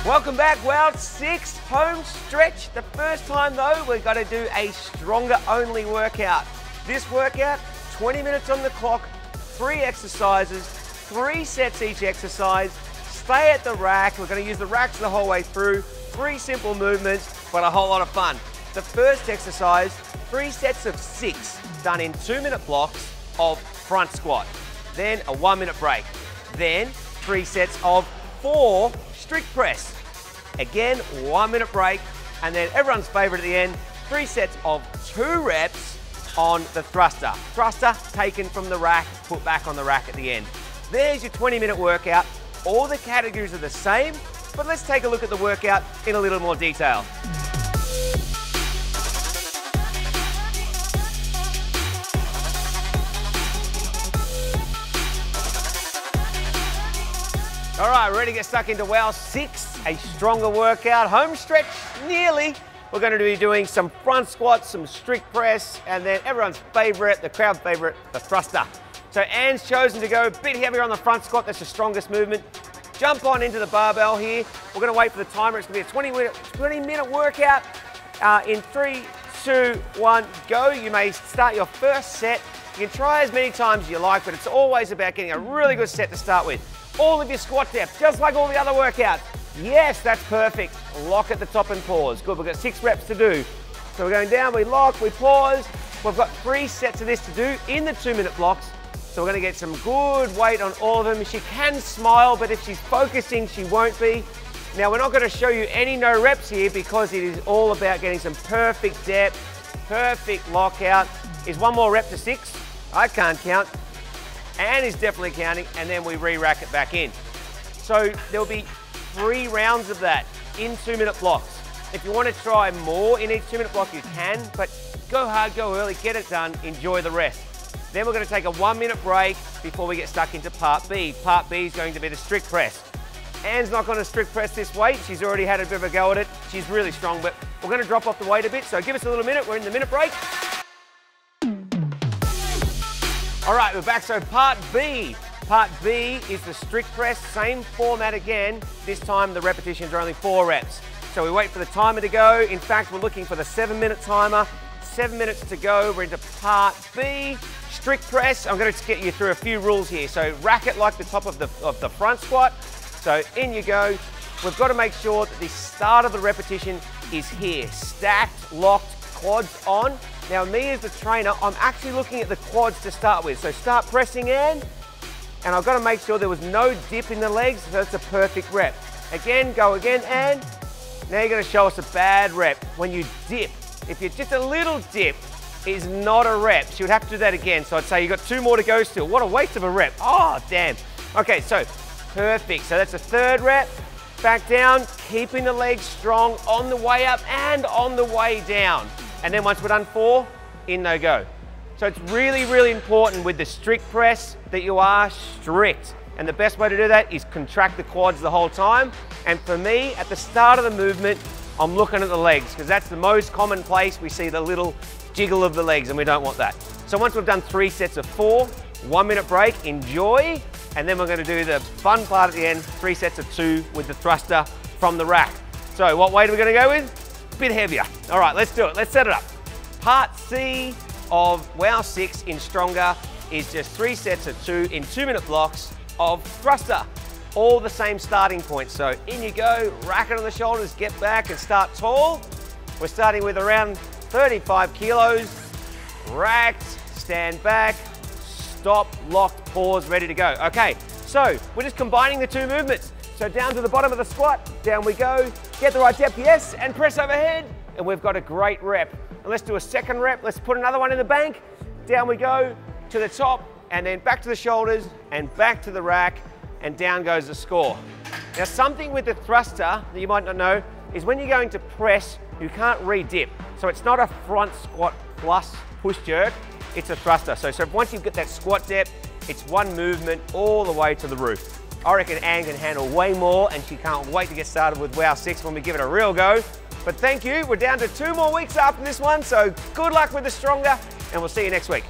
Welcome back, Wow 6 home stretch. The first time though, we've got to do a stronger only workout. This workout, 20 minutes on the clock, 3 exercises, 3 sets each exercise. Stay at the rack. We're going to use the racks the whole way through. 3 simple movements, but a whole lot of fun. The first exercise, 3 sets of 6 done in 2-minute blocks of front squat. Then a 1-minute break. Then 3 sets of 4 strict press. Again, 1-minute break, and then everyone's favorite at the end, 3 sets of 2 reps on the thruster. Thruster taken from the rack, put back on the rack at the end. There's your 20-minute workout. All the categories are the same, but let's take a look at the workout in a little more detail. All right, ready to get stuck into Wow 6, a stronger workout, home stretch, nearly. We're going to be doing some front squats, some strict press, and then everyone's favorite, the crowd favorite, the thruster. So Anne's chosen to go a bit heavier on the front squat, that's the strongest movement. Jump on into the barbell here. We're going to wait for the timer, it's going to be a 20-minute workout. In 3, 2, 1, go. You may start your first set. You can try as many times as you like, but it's always about getting a really good set to start with. All of your squat depth, just like all the other workouts. Yes, that's perfect. Lock at the top and pause. Good, we've got 6 reps to do. So we're going down, we lock, we pause. We've got 3 sets of this to do in the 2-minute blocks. So we're going to get some good weight on all of them. She can smile, but if she's focusing, she won't be. Now, we're not going to show you any no reps here because it is all about getting some perfect depth, perfect lockout. Is 1 more rep to 6? I can't count. Anne is definitely counting, and then we re-rack it back in. So there'll be 3 rounds of that in 2-minute blocks. If you want to try more in each 2-minute block, you can, but go hard, go early, get it done, enjoy the rest. Then we're going to take a 1-minute break before we get stuck into part B. Part B is going to be the strict press. Anne's not going to strict press this weight. She's already had a bit of a go at it. She's really strong, but we're going to drop off the weight a bit, so give us a little minute. We're in the minute break. All right, we're back, so part B. Part B is the strict press, same format again. This time the repetitions are only 4 reps. So we wait for the timer to go. In fact, we're looking for the 7-minute timer. 7 minutes to go, we're into part B. Strict press, I'm going to get you through a few rules here. So rack it like the top of the front squat. So in you go. We've got to make sure that the start of the repetition is here. Stacked, locked, quads on. Now me as the trainer, I'm actually looking at the quads to start with. So start pressing in, and I've got to make sure there was no dip in the legs, so that's a perfect rep. Again, go again, and now you're going to show us a bad rep. When you dip, if you're just a little dip, is not a rep. She would have to do that again. So I'd say you've got 2 more to go still. What a waste of a rep. Oh, damn. Okay, so perfect. So that's a 3rd rep. Back down, keeping the legs strong on the way up and on the way down. And then once we're done 4, in no go. So it's really, really important with the strict press that you are strict. And the best way to do that is contract the quads the whole time. And for me, at the start of the movement, I'm looking at the legs because that's the most common place we see the little jiggle of the legs, and we don't want that. So once we've done 3 sets of 4, 1-minute break, enjoy. And then we're going to do the fun part at the end, 3 sets of 2 with the thruster from the rack. So what weight are we going to go with? Bit heavier. All right, let's do it. Let's set it up. Part C of Wow 6 in Stronger is just 3 sets of 2 in 2-minute blocks of thruster. All the same starting point. So in you go, rack it on the shoulders, get back and start tall. We're starting with around 35 kilos. Racked, stand back, stop, locked, pause, ready to go. Okay, so we're just combining the 2 movements. So down to the bottom of the squat, down we go, get the right depth, yes, and press overhead, and we've got a great rep. And let's do a 2nd rep, let's put another one in the bank, down we go, to the top, and then back to the shoulders, and back to the rack, and down goes the score. Now something with the thruster that you might not know, is when you're going to press, you can't re-dip. So it's not a front squat plus push jerk, it's a thruster. So once you've got that squat depth, it's 1 movement all the way to the roof. I reckon Anne can handle way more, and she can't wait to get started with Wow 6 when we give it a real go. But thank you, we're down to 2 more weeks after this one, so good luck with the Stronger, and we'll see you next week.